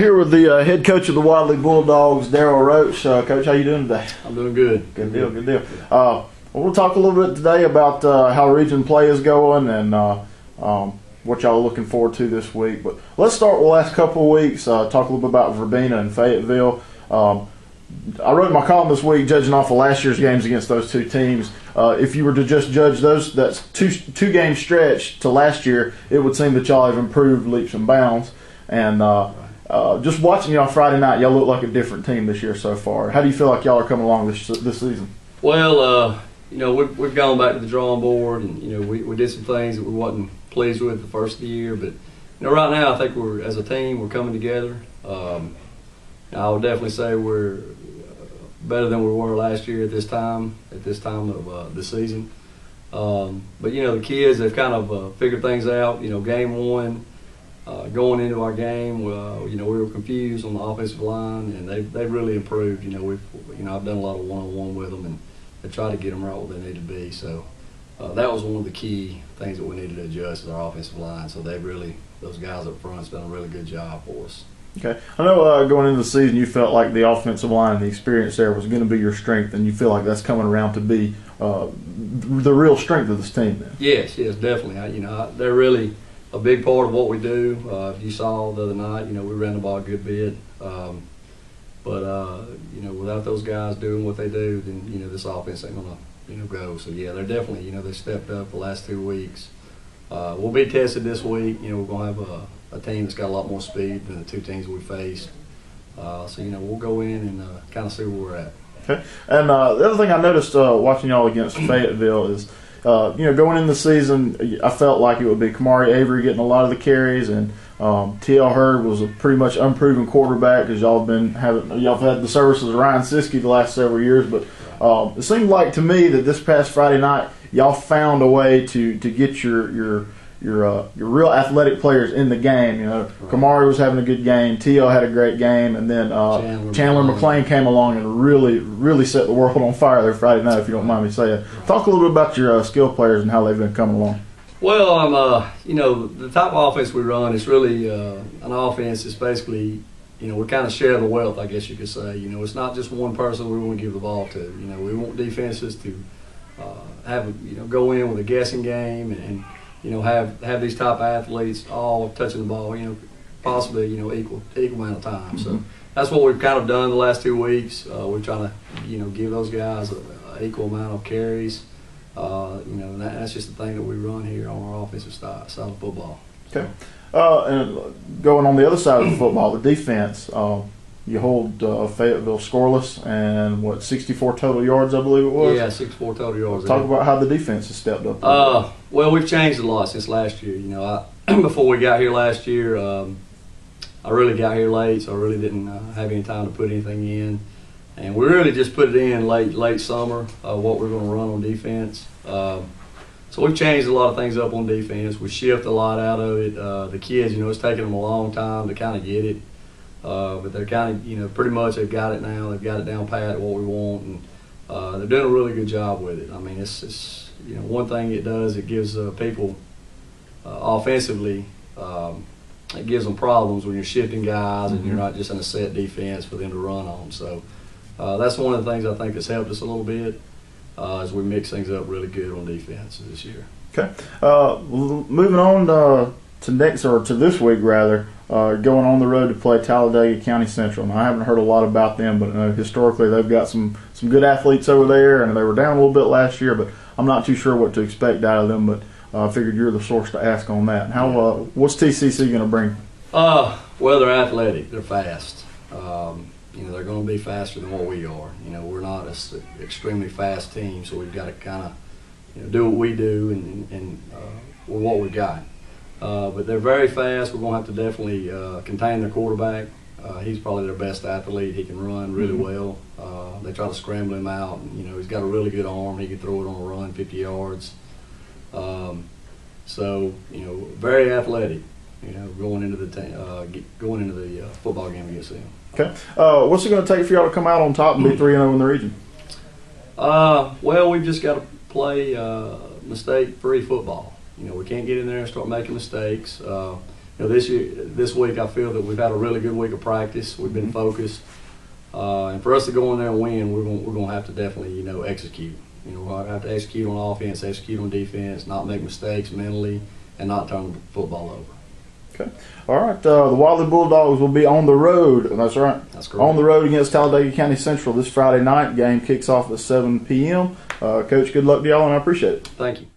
here with the head coach of the Wadley Bulldogs, Darrel Roach. Coach, how you doing today? I'm doing good. Good deal, good deal. We'll talk a little bit today about how region play is going and what y'all are looking forward to this week. But let's start with the last couple of weeks, talk a little bit about Verbena and Fayetteville. I wrote my column this week judging off of last year's games against those two teams. If you were to just judge those, that's two game stretch to last year, it would seem that y'all have improved leaps and bounds. And just watching y'all Friday night, y'all look like a different team this year so far. How do you feel like y'all are coming along this season? Well, we've gone back to the drawing board, and we did some things that we wasn't pleased with the first of the year. But right now, I think as a team, we're coming together. I would definitely say we're better than we were last year at this time of the season. But the kids, they've kind of figured things out. Game one, going into our game, we were confused on the offensive line, and they've really improved. I've done a lot of one-on-one with them, and they try to get them right where they need to be. So that was one of the key things that we needed to adjust is our offensive line. So those guys up front's done a really good job for us. Okay. I know going into the season you felt like the offensive line and the experience there was going to be your strength, and you feel like that's coming around to be the real strength of this team then. Yes, definitely. They're really a big part of what we do. If you saw the other night, we ran the ball a good bit. But without those guys doing what they do, then, this offense ain't going to, go. So, yeah, they're definitely, they stepped up the last 2 weeks. We'll be tested this week. We're going to have a team that's got a lot more speed than the two teams we faced. So, we'll go in and kind of see where we're at. Okay. And the other thing I noticed watching y'all against Fayetteville is, going in the season, I felt like it would be Kamari Avery getting a lot of the carries, and T.L. Hurd was a pretty much unproven quarterback because y'all have had the services of Ryan Siskey the last several years. But it seemed like to me that this past Friday night y'all found a way to get your real athletic players in the game. Kamari was having a good game, T.L. had a great game, and then Chandler McClain came along and really set the world on fire there Friday night, if you don't mind me saying. Talk a little bit about your skill players and how they've been coming along. Well, the type of offense we run is really an offense that's basically, we kind of share the wealth, I guess you could say. It's not just one person we want to give the ball to. We want defenses to go in with a guessing game and have these top athletes all touching the ball, possibly, equal amount of time. So that's what we've kind of done the last 2 weeks. We're trying to, give those guys an equal amount of carries. And that's just the thing that we run here on our offensive side of football. Okay. And going on the other side of the football, the defense, you hold Fayetteville scoreless and 64 total yards, I believe it was? Yeah, 64 total yards. Talk about how the defense has stepped up. Well, we've changed a lot since last year. Before we got here last year, I really got here late, so I really didn't have any time to put anything in. And we really just put it in late summer, what we're going to run on defense. So we've changed a lot of things up on defense. We shift a lot out of it. The kids, it's taken them a long time to kind of get it. But they're kind of, pretty much they've got it now. They've got it down pat, what we want, and they're doing a really good job with it. I mean, it's one thing it does, it gives people offensively, it gives them problems when you're shifting guys and you're not just in a set defense for them to run on. So that's one of the things I think that's helped us a little bit as we mix things up really good on defense this year. Okay. Moving on to this week rather. Going on the road to play Talladega County Central. Now, I haven't heard a lot about them, but historically they've got some good athletes over there, and they were down a little bit last year, but I'm not too sure what to expect out of them, but I figured you're the source to ask on that. What's TCC going to bring? Well, they're athletic. They're fast. They're going to be faster than what we are. We're not an extremely fast team, so we've got to kind of do what we do and with what we got. But they're very fast. We're going to have to definitely contain their quarterback. He's probably their best athlete. He can run really well. They try to scramble him out. And, he's got a really good arm. He can throw it on a run 50 yards. So, very athletic, going into the football game against them. Okay. What's it going to take for y'all to come out on top and be 3-0 in the region? Well, we've just got to play mistake-free football. We can't get in there and start making mistakes. this week I feel that we've had a really good week of practice. We've been focused, and for us to go in there and win, we're going to have to definitely execute. We're going to have to execute on offense, execute on defense, not make mistakes mentally, and not turn the football over. Okay. All right. The Wadley Bulldogs will be on the road. That's right. That's correct. On the road against Talladega County Central this Friday night. Game kicks off at 7 p.m. Coach, good luck to y'all, and I appreciate it. Thank you.